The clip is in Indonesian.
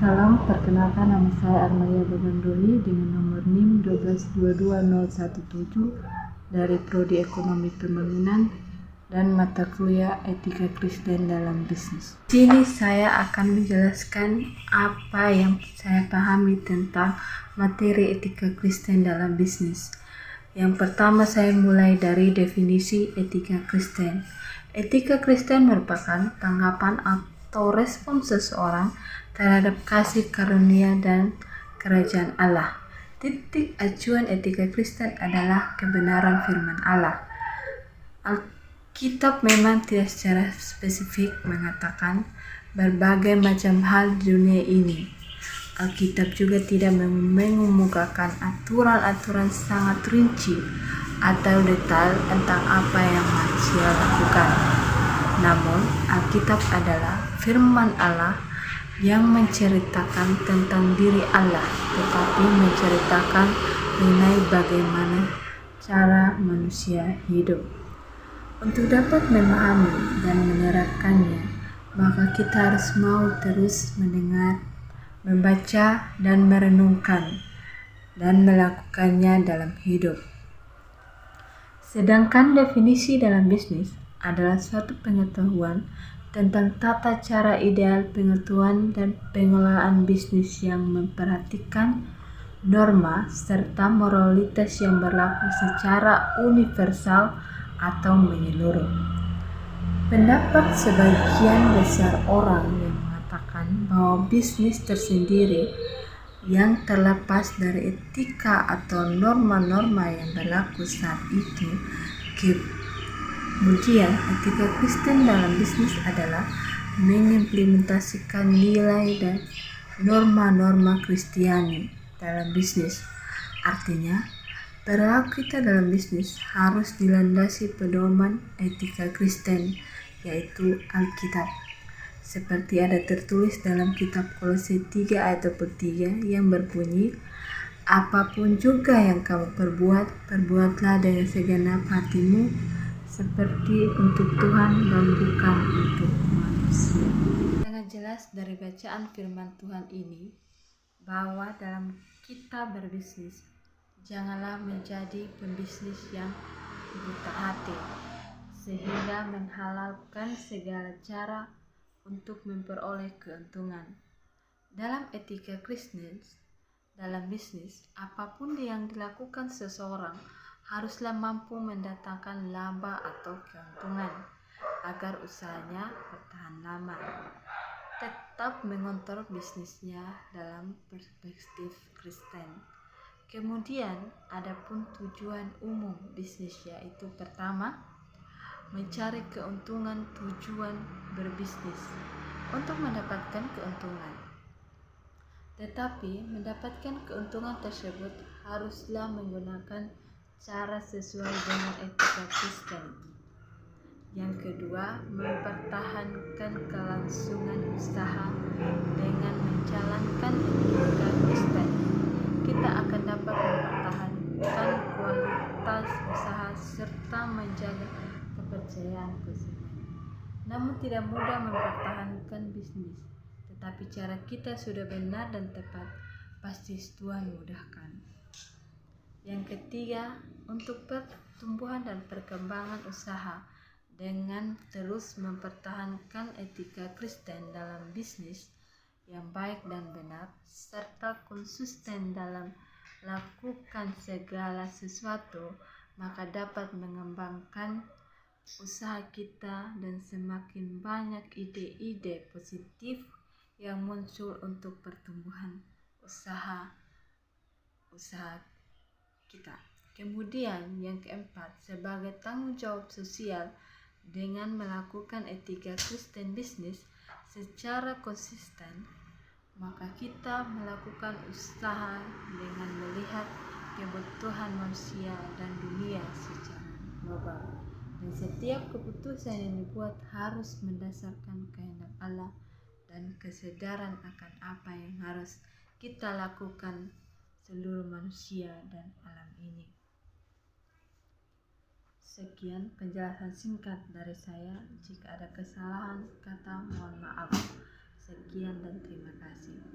Salam, perkenalkan nama saya Armaya Bagandori dengan nomor NIM 1222017 dari Prodi Ekonomi Pembangunan dan mata kuliah Etika Kristen dalam Bisnis. Di sini saya akan menjelaskan apa yang saya pahami tentang materi etika Kristen dalam bisnis. Yang pertama, saya mulai dari definisi etika Kristen. Etika Kristen merupakan tanggapan atau respon seseorang terhadap kasih karunia dan kerajaan Allah. Titik acuan etika Kristen adalah kebenaran firman Allah. Alkitab memang tidak secara spesifik mengatakan berbagai macam hal di dunia ini. Alkitab juga tidak mengemukakan aturan-aturan sangat rinci atau detail tentang apa yang manusia lakukan. Namun, Alkitab adalah firman Allah yang menceritakan tentang diri Allah, tetapi menceritakan mengenai bagaimana cara manusia hidup. Untuk dapat memahami dan menerapkannya, maka kita harus mau terus mendengar, membaca, dan merenungkan, dan melakukannya dalam hidup. Sedangkan definisi dalam bisnis adalah suatu pengetahuan tentang tata cara ideal pengetahuan dan pengelolaan bisnis yang memperhatikan norma serta moralitas yang berlaku secara universal atau menyeluruh. Pendapat sebagian besar orang yang mengatakan bahwa bisnis tersendiri yang terlepas dari etika atau norma-norma yang berlaku saat itu. Kemudian, etika Kristen dalam bisnis adalah mengimplementasikan nilai dan norma-norma Kristiani dalam bisnis. Artinya, perilaku kita dalam bisnis harus dilandasi pedoman etika Kristen, yaitu Alkitab. Seperti ada tertulis dalam kitab Kolose 3 ayat 23 yang berbunyi, apapun juga yang kamu perbuat, perbuatlah dengan segenap hatimu seperti untuk Tuhan dan bukan untuk manusia. Sangat jelas dari bacaan firman Tuhan ini bahwa dalam kita berbisnis, janganlah menjadi pembisnis yang buta hati sehingga menghalalkan segala cara untuk memperoleh keuntungan. Dalam etika Kristen dalam bisnis, apapun yang dilakukan seseorang haruslah mampu mendatangkan laba atau keuntungan agar usahanya bertahan lama. Tetap mengontrol bisnisnya dalam perspektif Kristen. Kemudian, adapun tujuan umum bisnis yaitu pertama, mencari keuntungan tujuan berbisnis untuk mendapatkan keuntungan. Tetapi mendapatkan keuntungan tersebut haruslah menggunakan cara sesuai dengan etika Kristen. Yang kedua, mempertahankan kelangsungan usaha dengan menjalankan etika Kristen. Kita akan dapat mempertahankan kualitas usaha serta menjaga kepercayaan konsumen. Namun tidak mudah mempertahankan bisnis, tetapi cara kita sudah benar dan tepat, pasti Tuhan mudahkan. Yang ketiga, untuk pertumbuhan dan perkembangan usaha dengan terus mempertahankan etika Kristen dalam bisnis yang baik dan benar, serta konsisten dalam lakukan segala sesuatu, maka dapat mengembangkan usaha kita dan semakin banyak ide-ide positif yang muncul untuk pertumbuhan usaha kita. Kemudian yang keempat, sebagai tanggung jawab sosial dengan melakukan etika Kristen bisnis secara konsisten, maka kita melakukan usaha dengan melihat kebutuhan manusia dan dunia secara global. Dan setiap keputusan yang dibuat harus mendasarkan kehendak Allah dan kesadaran akan apa yang harus kita lakukan seluruh manusia dan alam ini. Sekian penjelasan singkat dari saya. Jika ada kesalahan kata, mohon maaf. Sekian dan terima kasih.